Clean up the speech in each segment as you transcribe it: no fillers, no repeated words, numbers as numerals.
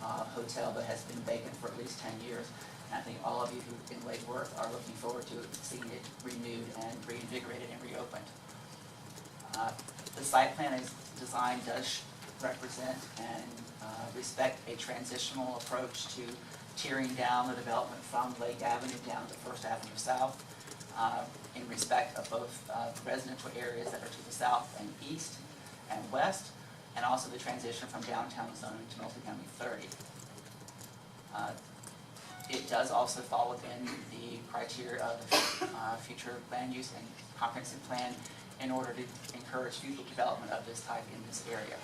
hotel that has been vacant for at least 10 years. And I think all of you who in Lake Worth are looking forward to seeing it renewed and reinvigorated and reopened. The site plan is design does represent and respect a transitional approach to tearing down the development from Lake Avenue down to First Avenue South in respect of both residential areas that are to the south and east and west, and also the transition from downtown zoning to multifamily 30. It does also fall within the criteria of the future land use and comprehensive plan in order to encourage future development of this type in this area.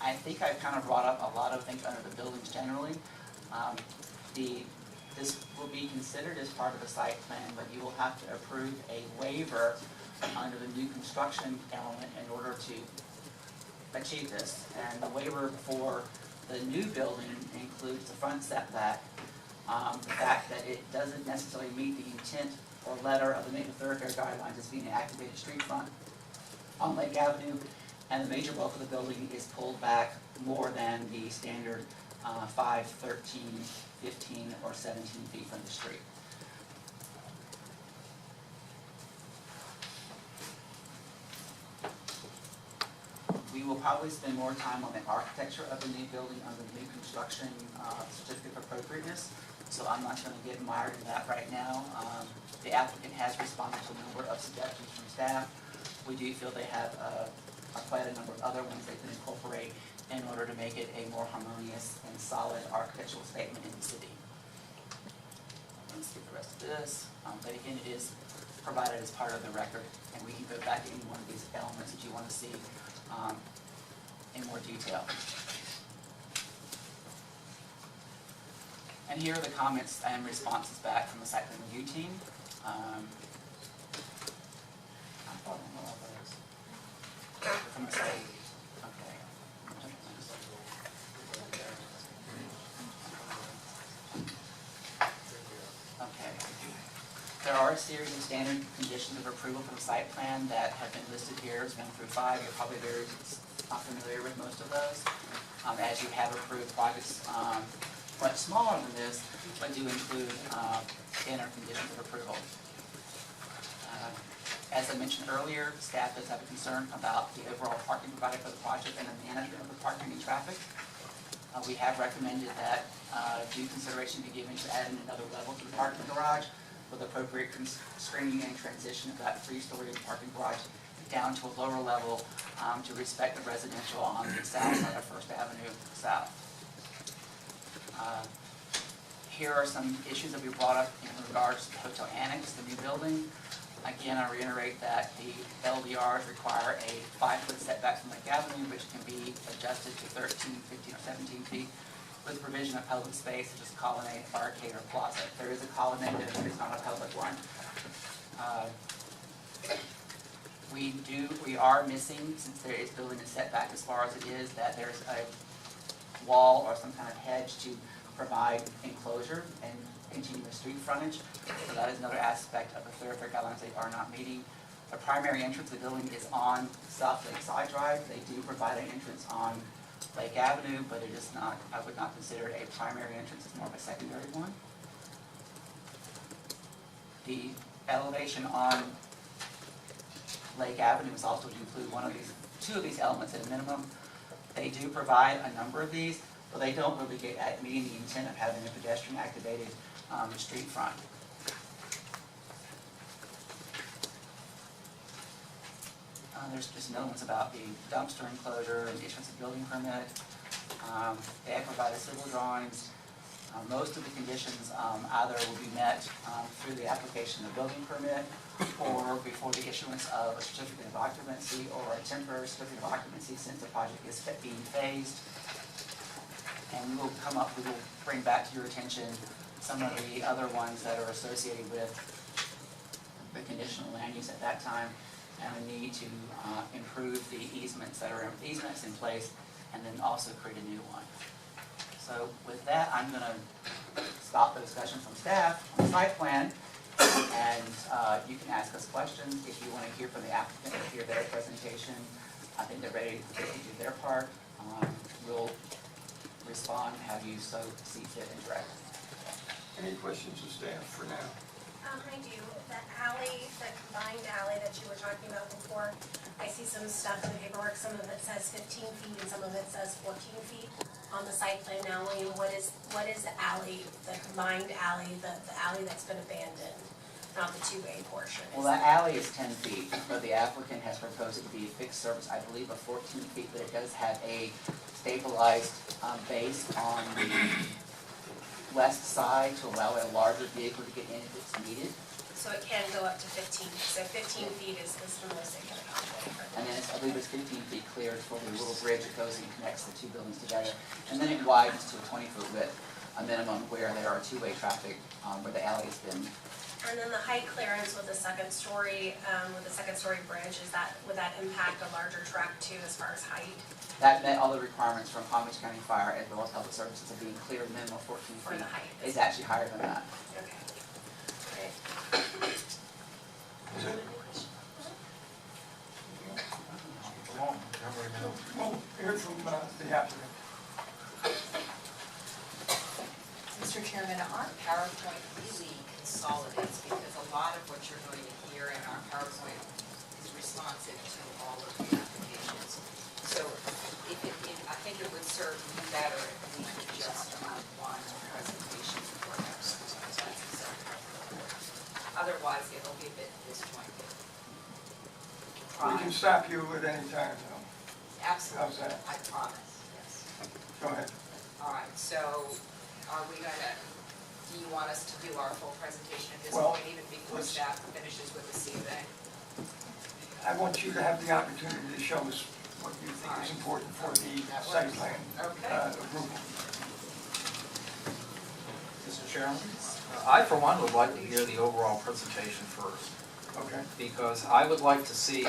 I think I've kind of brought up a lot of things under the buildings generally. This will be considered as part of the site plan, but you will have to approve a waiver under the new construction element in order to achieve this. And the waiver for the new building includes the front setback, the fact that it doesn't necessarily meet the intent or letter of the neighborhood thoroughfare guidelines as being an activated street front on Lake Avenue, and the major bulk of the building is pulled back more than the standard 5, 13, 15, or 17 feet from the street. We will probably spend more time on the architecture of the new building under the new construction certificate of appropriateness, so I'm not going to get mired in that right now. The applicant has responded to a number of suggestions from staff. We do feel they have quite a number of other ones they can incorporate in order to make it a more harmonious and solid architectural statement in the city. Let's skip the rest of this, but again, it is provided as part of the record, and we can go back to any one of these elements that you want to see in more detail. And here are the comments and responses back from the site plan review team. I thought I know all those. From the site. Okay. Okay. There are a series of standard conditions of approval for the site plan that have been listed here. It's 1 through 5. You're probably very familiar with most of those, as you have approved projects much smaller than this, but do include standard conditions of approval. As I mentioned earlier, staff does have a concern about the overall parking provided for the project and the management of the parking and traffic. We have recommended that due consideration be given to adding another level to the parking garage with appropriate screening and transition of that 3-story parking garage down to a lower level to respect the residential on the south side of First Avenue South. Here are some issues that we brought up in regards to the hotel annex, the new building. Again, I reiterate that the LDRs require a 5-foot setback from Lake Avenue, which can be adjusted to 13, 15, or 17 feet with provision of public space, such as colonnade, arcade, or plaza. There is a colonnade, but it's not a public one. We are missing, since there is building a setback as far as it is, that there's a wall or some kind of hedge to provide enclosure and continuous street frontage. So that is another aspect of the thoroughfare guidelines they are not meeting. The primary entrance of the building is on South Lakeside Drive. They do provide an entrance on Lake Avenue, but it is not, I would not consider it a primary entrance, it's more of a secondary one. The elevation on Lake Avenue is also to include two of these elements at a minimum. They do provide a number of these, but they don't really get at meeting the intent of having a pedestrian activated street front. There's just notes about the dumpster enclosure and the issuance of building permit. They have provided civil drawings. Most of the conditions either will be met through the application of building permit or before the issuance of a certificate of occupancy or a temporary certificate of occupancy since the project is being phased. And we will bring back to your attention some of the other ones that are associated with the conditional land use at that time and the need to improve the easements in place and then also create a new one. So with that, I'm going to stop the discussion from staff on the site plan, and you can ask us questions if you want to hear from the applicant or hear their presentation. I think they're ready to do their part. We'll respond and have you so see fit and direct. Any questions of staff for now? I do. The alley, the combined alley that you were talking about before, I see some stuff in the paperwork, some of it says 15 feet and some of it says 14 feet on the site plan now. William, what is the alley, the combined alley, the alley that's been abandoned, not the two-way portion? Well, that alley is 10 feet, but the applicant has proposed it to be a fixed surface, I believe, of 14 feet, but it does have a stabilized base on the west side to allow a larger vehicle to get in if it's needed. So it can go up to 15, so 15 feet is the most it can accommodate. And then I believe it's 15 feet cleared for the little bridge that goes and connects the two buildings together. And then it widens to a 20-foot width, a minimum where there are two-way traffic where the alley has been. And then the height clearance with the second story bridge, would that impact a larger truck too as far as height? That met all the requirements from Palm Beach County Fire as well as Public Services of being cleared minimum 14 feet. For the height. It's actually higher than that. Okay. Great. Is it? Well, hear from the applicant. Mr. Chairman, our PowerPoint really consolidates because a lot of what you're going to hear in our PowerPoint is responsive to all of the applications. So I think it would serve you better if we could just one presentation for us. Otherwise, it'll be a bit disjointed. We can stop you at any time, though. Absolutely. How's that? I promise, yes. Go ahead. All right, so are we going to, do you want us to do our full presentation at this Well, point, even before staff finishes with the CFA? I want you to have the opportunity to show us what you think is important for the site plan approval. Mr. Chairman, I for one would like to hear the overall presentation first, Okay. because I would like to see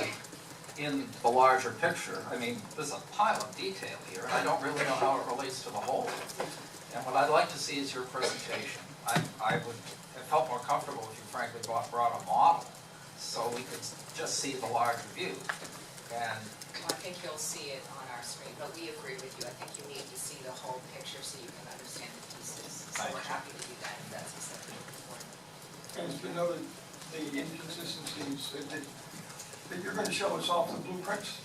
in the larger picture, I mean, there's a pile of detail here, and I don't really know how it relates to the whole. And what I'd like to see is your presentation. I would have felt more comfortable if you frankly brought a model, so we could just see the larger view. And Well, I think you'll see it on our screen, but we agree with you. I think you need to see the whole picture so you can understand the pieces. So we're happy to do that if that's acceptable. And it's been noted the inconsistencies that you're going to show us off the blueprints.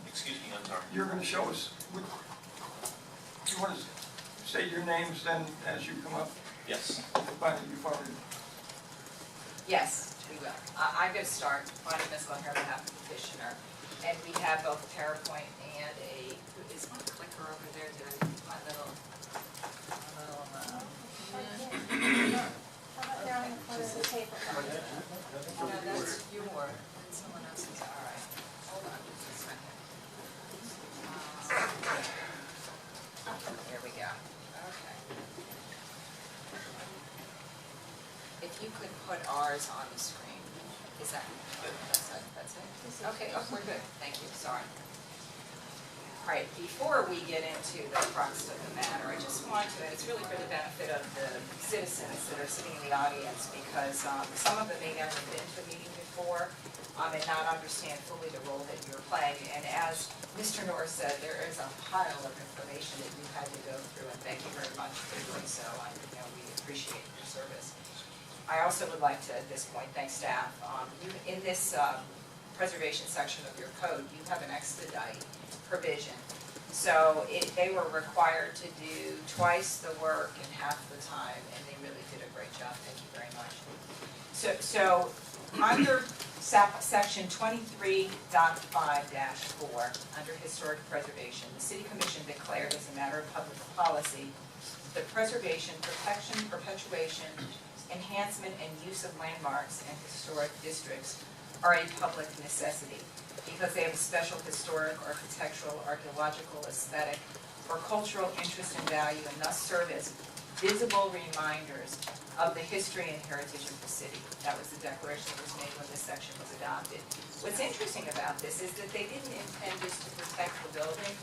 Excuse me, I'm sorry. You're going to show us. You want to state your names then as you come up? Yes. You've already. Yes, we will. I'm going to start. My name is O'Hara, behalf of the petitioner. And we have both a PowerPoint and is my clicker over there? Did I leave my little What is the paper? No, that's yours. That's someone else's. All right. Hold on just a second. Here we go. Okay. If you could put ours on the screen, is that, that's it? Okay, oh, we're good. Thank you, sorry. All right, before we get into the crux of the matter, I just want to, it's really for the benefit of the citizens that are sitting in the audience, because some of them may never have been to a meeting before and not understand fully the role that you're playing. And as Mr. Norris said, there is a pile of information that you had to go through, and thank you very much for doing so. We appreciate your service. I also would like to, at this point, thank staff. In this preservation section of your code, you have an expedite provision. So they were required to do twice the work in half the time, and they really did a great job. Thank you very much. So under section 23.5-4, under historic preservation, the City Commission declared as a matter of public policy the preservation, protection, perpetuation, enhancement, and use of landmarks and historic districts are a public necessity because they have a special historic, architectural, archaeological, aesthetic, or cultural interest and value, and thus serve as visible reminders of the history and heritage of the city. That was the declaration that was made when this section was adopted. What's interesting about this is that they didn't intend just to protect the building,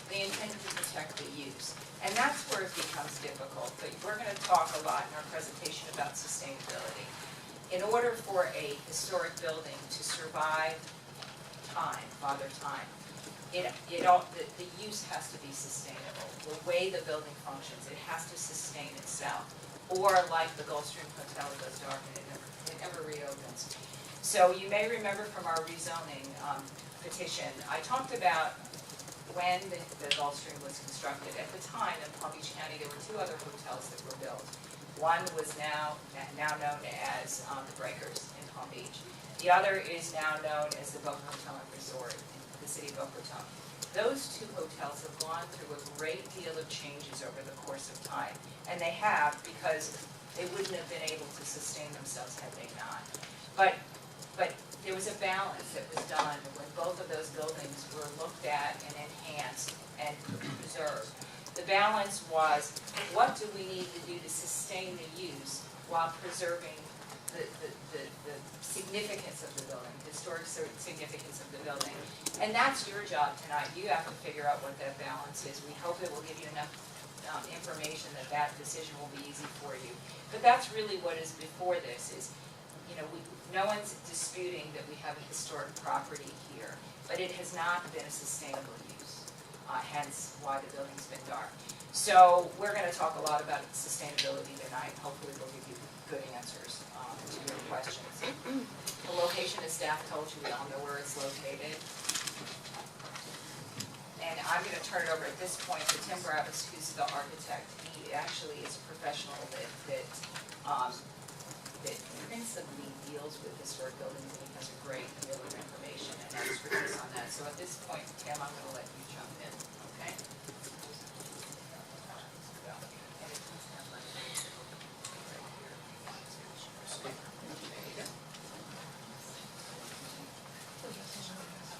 they intended to protect the use. And that's where it becomes difficult, but we're going to talk a lot in our presentation about sustainability. In order for a historic building to survive time, father time, the use has to be sustainable. The way the building functions, it has to sustain itself. Or like the Gulfstream Hotel, it goes dark and it never reopens. So you may remember from our rezoning petition, I talked about when the Gulfstream was constructed. At the time in Palm Beach County, there were 2 other hotels that were built. One was now known as the Breakers in Palm Beach. The other is now known as the Boca Raton Resort in the city of Boca Raton. Those 2 hotels have gone through a great deal of changes over the course of time. And they have, because they wouldn't have been able to sustain themselves had they not. But there was a balance that was done when both of those buildings were looked at and enhanced and preserved. The balance was, what do we need to do to sustain the use while preserving the significance of the building, historic significance of the building. And that's your job tonight. You have to figure out what that balance is. We hope it will give you enough information that that decision will be easy for you. But that's really what is before this is, you know, no one's disputing that we have a historic property here, but it has not been a sustainable use, hence why the building's been dark. So we're going to talk a lot about sustainability tonight. Hopefully we'll give you good answers to your questions. The location, as staff told you, we all know where it's located. And I'm going to turn it over at this point to Tim Bravis, who's the architect. He actually is a professional that principally deals with historic buildings, and he has a great deal of information and expertise on that. So at this point, Tim, I'm going to let you jump in, okay?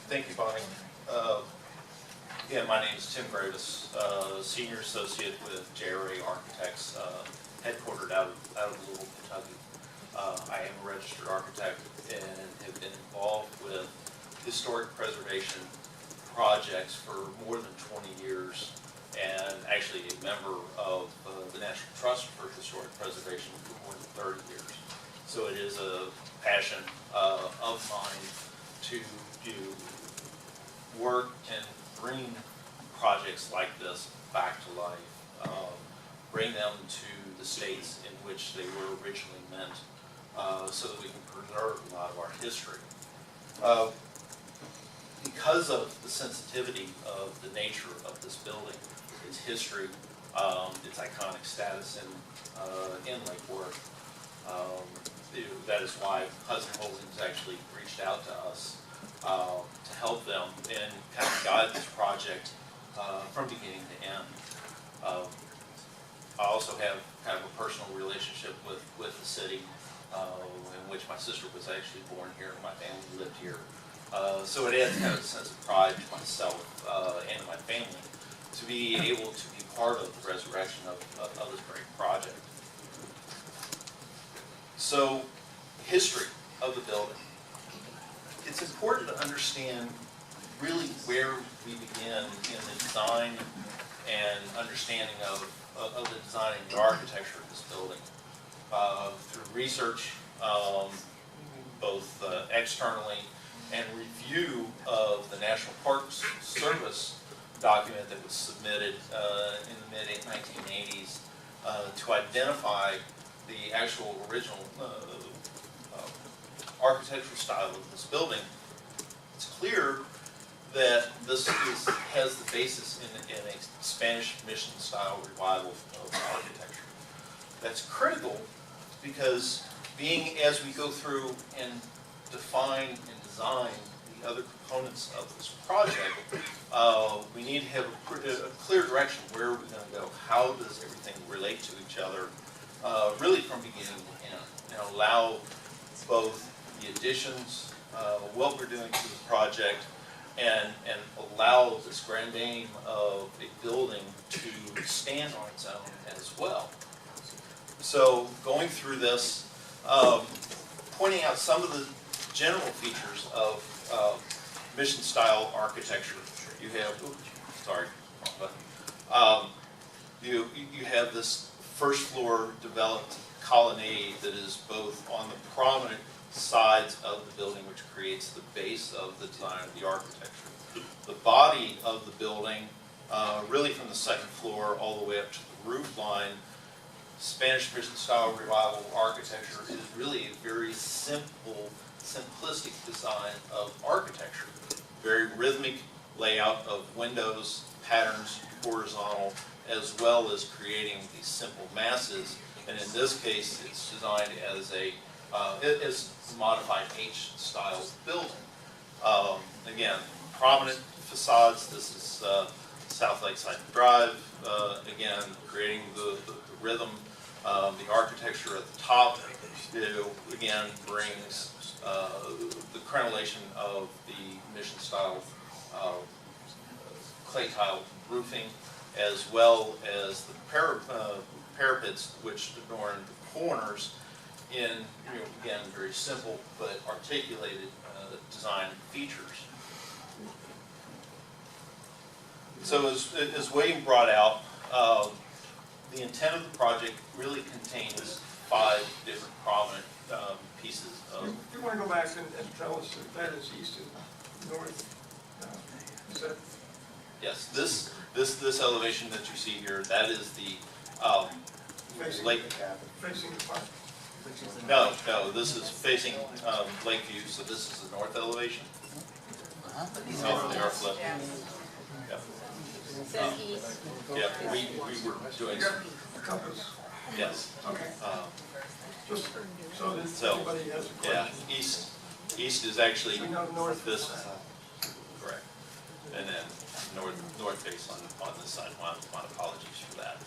Thank you, Bonnie. Again, my name is Tim Gravis, Senior Associate with JRA Architects, headquartered out of Louisville, Kentucky. I am a registered architect and have been involved with historic preservation projects for more than 20 years, and actually a member of the National Trust for Historic Preservation for more than 30 years. So it is a passion of mine to do work and bring projects like this back to life, bring them to the states in which they were originally meant, so that we can preserve a lot of our history. Because of the sensitivity of the nature of this building, its history, its iconic status in Lake Worth, that is why Hudson Holdings actually reached out to us to help them and kind of guide this project from beginning to end. I also have kind of a personal relationship with the city, in which my sister was actually born here and my family lived here. So it adds kind of a sense of pride to myself and to my family to be able to be part of the resurrection of this great project. So, history of the building. It's important to understand really where we begin in the design and understanding of the design and the architecture of this building. Through research, both externally and review of the National Parks Service document that was submitted in the mid-1980s to identify the actual original architectural style of this building. It's clear that this has the basis in a Spanish mission style revival of architecture. That's critical because as we go through and define and design the other components of this project, we need to have a clear direction. Where are we going to go? How does everything relate to each other, really from beginning to end, and allow both the additions, what we're doing to the project, and allow this grand aim of a building to stand on its own as well. So going through this, pointing out some of the general features of mission style architecture. You have, you have this first floor developed colonnade that is both on the prominent sides of the building, which creates the base of the design of the architecture. the body of the building, really from the second floor all the way up to the roof line, Spanish Mission style revival architecture is really a very simple, simplistic design of architecture. Very rhythmic layout of windows, patterns, horizontal, as well as creating these simple masses. And in this case, it's designed as a modified H-style building. Again, prominent facades. This is South Lakeside Drive. Again, creating the rhythm. The architecture at the top, again, brings the crenellation of the mission style clay tile roofing, as well as the parapets which adorn the corners in, again, very simple but articulated design features. So as William brought out, the intent of the project really contains 5 different prominent pieces of. You want to go back and tell us if that is east and north? Is that Yes, this elevation that you see here, that is the facing, lake. facing the park? Which is the No, this is facing Lakeview, so this is the north elevation. But these North are the north lip. Yeah. Yeah. Says east. Yeah, we were doing You some, got the compass? yes. Okay. Just so that So, everybody has a Yeah, question. east is actually We know north. this, correct. And then north face on this side. My apologies for that.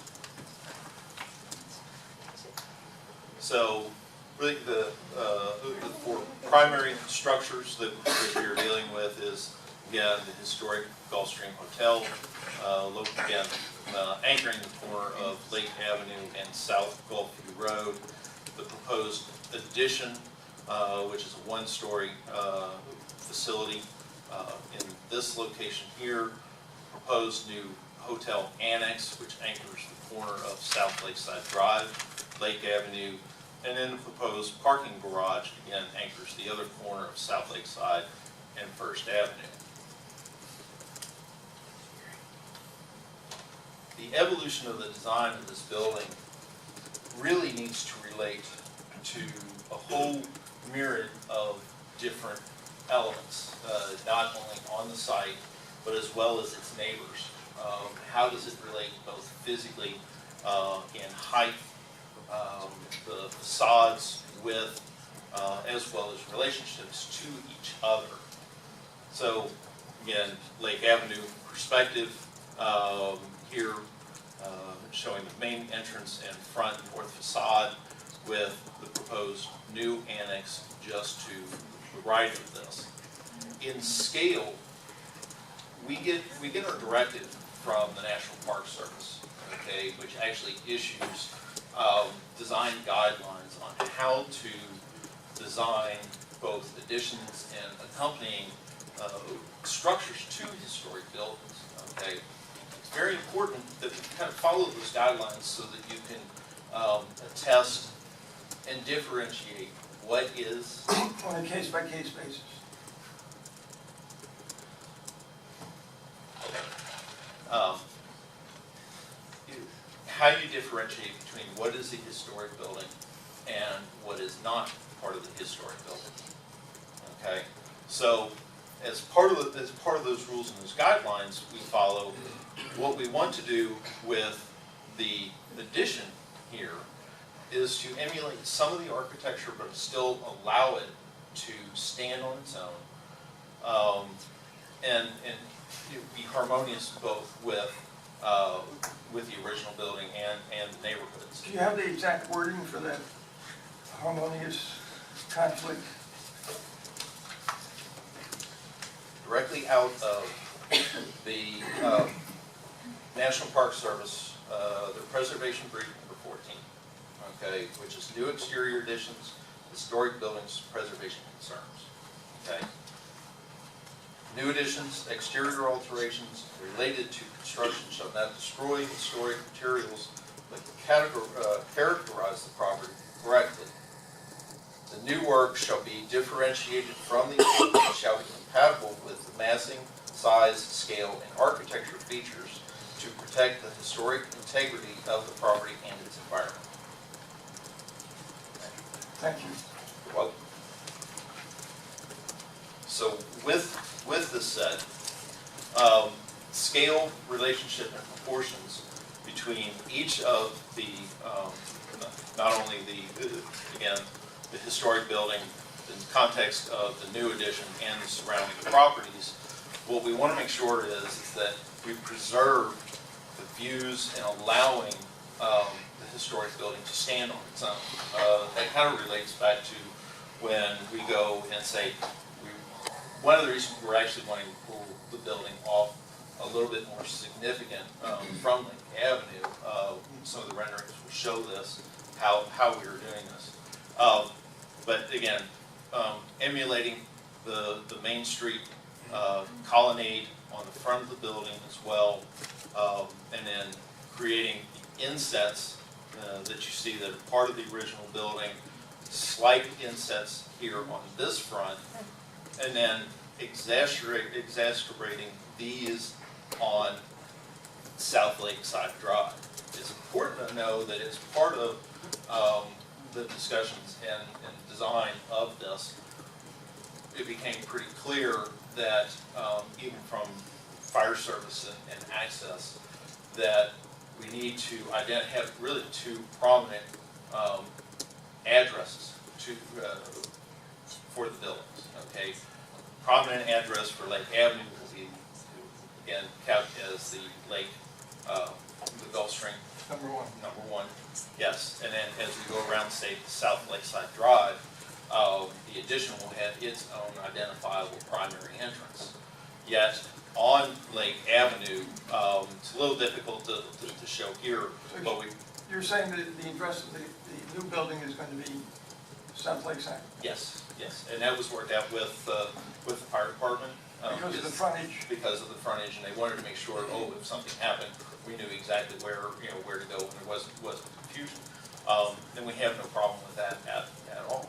So really the 4 primary structures that we are dealing with is, again, the historic Gulfstream Hotel, again, anchoring the corner of Lake Avenue and South Gulfview Road. The proposed addition, which is a 1-story facility in this location here. Proposed new hotel annex, which anchors the corner of South Lakeside Drive, Lake Avenue, and then the proposed parking garage, again, anchors the other corner of South Lakeside and First Avenue. The evolution of the design of this building really needs to relate to a whole myriad of different elements, not only on the site, but as well as its neighbors. How does it relate both physically in height, the facades, width, as well as relationships to each other. So again, Lake Avenue perspective here, showing the main entrance and front north facade with the proposed new annex just to the right of this. In scale, we get our directive from the National Park Service, okay, which actually issues design guidelines on how to design both additions and accompanying structures to historic buildings, okay. It's very important that we kind of follow those guidelines so that you can attest and differentiate what is On a case-by-case basis. how you differentiate between what is a historic building and what is not part of the historic building. Okay, so as part of those rules and those guidelines, we follow. What we want to do with the addition here is to emulate some of the architecture, but still allow it to stand on its own, and be harmonious both with the original building and the neighborhoods. Do you have the exact wording for that harmonious conflict? Directly out of the National Park Service, the preservation brief number 14, okay, which is new exterior additions, historic buildings, preservation concerns, okay. New additions, exterior alterations related to construction shall not destroy historic materials, but characterize the property correctly. The new work shall be differentiated from the old and shall be compatible with the massing, size, scale, and architecture features to protect the historic integrity of the property and its environment. Thank you. You're welcome. So with this said, scale, relationship, and proportions between each of the, not only again, the historic building, the context of the new addition and the surrounding properties, what we want to make sure is that we preserve the views and allowing the historic building to stand on its own. That kind of relates back to when we go and say, one of the reasons we're actually wanting to pull the building off a little bit more significant from Lake Avenue. Some of the renderings will show this, how we are doing this. But again, emulating the Main Street colonnade on the front of the building as well, and then creating the insets that you see that are part of the original building, slight insets here on this front, and then exacerbating these on South Lakeside Drive. It's important to know that as part of the discussions and design of this, it became pretty clear that even from fire service and access, that we need to have really two prominent addresses for the buildings. Okay, prominent address for Lake Avenue will be again kept as the lake, the Gulfstream Number one. Yes, and then as we go around, say, South Lakeside Drive, the addition will have its own identifiable primary entrance. Yet on Lake Avenue, it's a little difficult to show here, but You're saying that the address of the new building is going to be South Lakeside? yes, and that was worked out with the fire department. Because of the frontage? Because of the frontage, and they wanted to make sure, if something happened, we knew exactly where to go, and there wasn't confusion. Then we have no problem with that at all.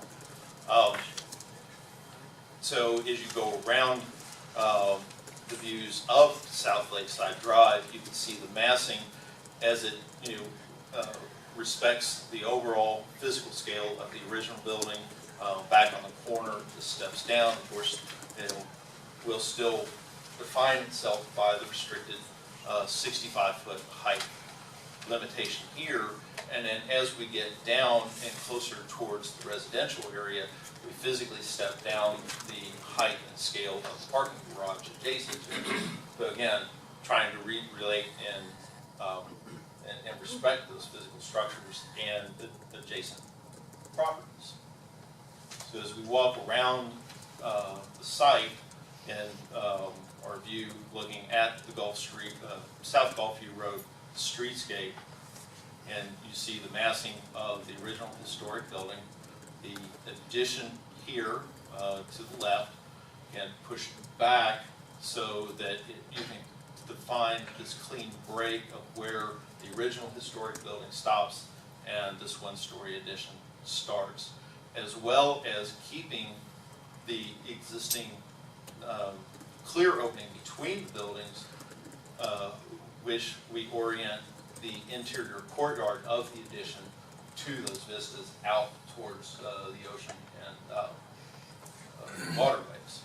So as you go around the views of South Lakeside Drive, you can see the massing as it respects the overall physical scale of the original building. Back on the corner, the steps down, of course, will still define itself by the restricted 65-foot height limitation here. And then as we get down and closer towards the residential area, we physically step down the height and scale of the parking garage adjacent to it. But again, trying to relate and respect those physical structures and the adjacent properties. So as we walk around the site and our view looking at the Gulfstream, South Gulfview Road streetscape, and you see the massing of the original historic building, the addition here to the left, and pushed back so that you can define this clean break of where the original historic building stops and this one-story addition starts, as well as keeping the existing clear opening between the buildings, which we orient the interior courtyard of the addition to those vistas out towards the ocean and waterways.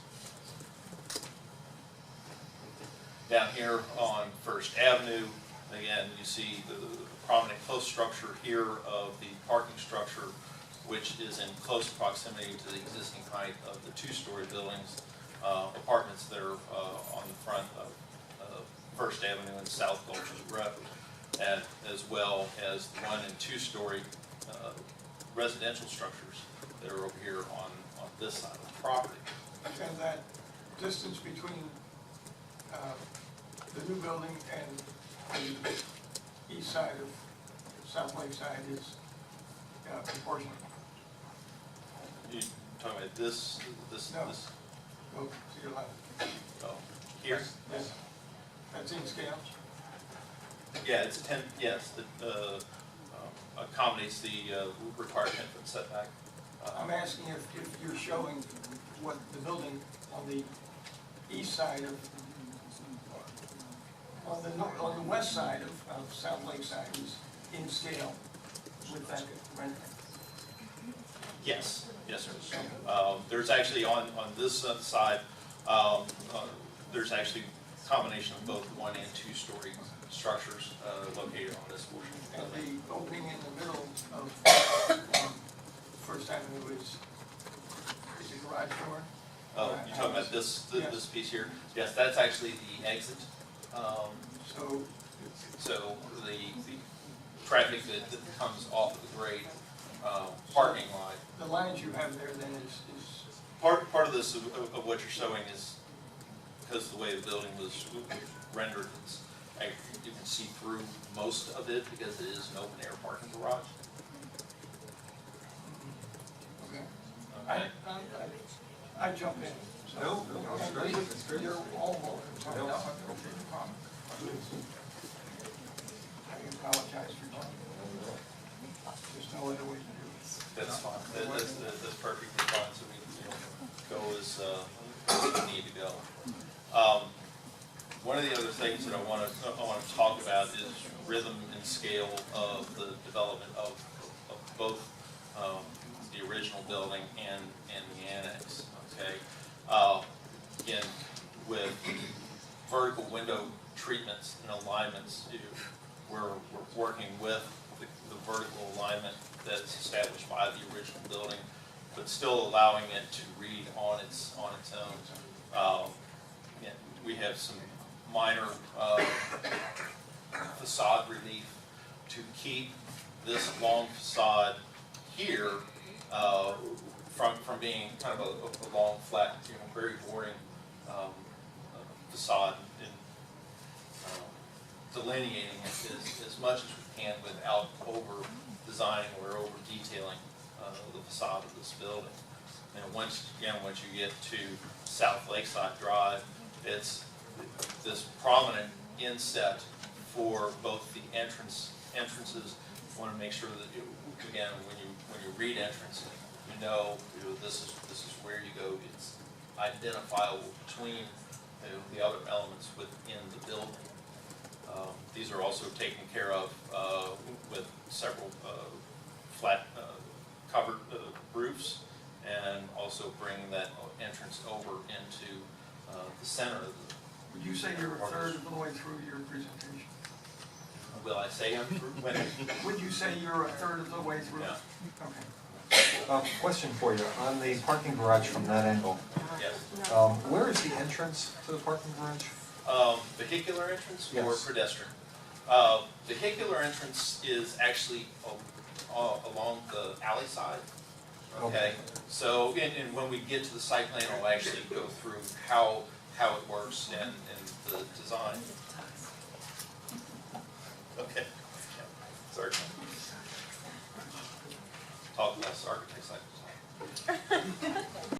Down here on First Avenue, again, you see the prominent close structure here of the parking structure, which is in close proximity to the existing height of the two-story buildings, apartments that are on the front of First Avenue and South Gulfstream Road, and as well as the one- and two-story residential structures that are over here on this side of the property. And that distance between the new building and the east side of South Lakeside is proportional. You talking about this? No. This? Go to your left. Oh, here? Yes. That's in scale? Yeah, it's 10. Yes, that accommodates the required 10-foot setback. I'm asking if you're showing what the building on the east side of on the west side of South Lakeside is in scale with that rendering. Yes, yes, sir. There's actually on this side, there's actually a combination of both 1 and 2 story structures located on this portion. And the opening in the middle of First Avenue is a garage door? Oh, you're talking about this piece here? Yes, that's actually the exit. So the traffic that comes off of the grade parking lot. The lines you have there then is Part of this, of what you're showing is, because the way the building was rendered, you can see through most of it because it is an open air parking garage. okay. Okay. I jump in. So- No, it's great, it's great. You're all welcome. So No. now I'm going to take a comment. I apologize for jumping in. There's no other way to do it. That's fine. That's perfectly fine. So we go as we need to go. One of the other things that I want to talk about is rhythm and scale of the development of both the original building and the annex. Okay. Again, with vertical window treatments and alignments, we're working with the vertical alignment that's established by the original building, but still allowing it to read on its own. We have some minor facade relief to keep this long facade here from being kind of a long, flat, very boring facade, and delineating it as much as we can without over designing or over detailing the facade of this building. And once you get to South Lakeside Drive, it's this prominent inset for both the entrances. You want to make sure that again, when you read entrance, you know this is where you go. It's identifiable between the other elements within the building. These are also taken care of with several flat covered roofs, and also bringing that entrance over into the center of the. Would you say you're a third of the way through your presentation? Will I say I'm through? When? Would you say you're a third of the way through? Yeah. Okay. Question for you, on the parking garage from that angle, Yes. where is the entrance to the parking garage? Vehicular entrance or Yes. pedestrian? Vehicular entrance is actually along the alley side. Okay, so and when we get to the site plan, I'll actually go through how it works and the design. Okay, sorry. Talk less, architects like design.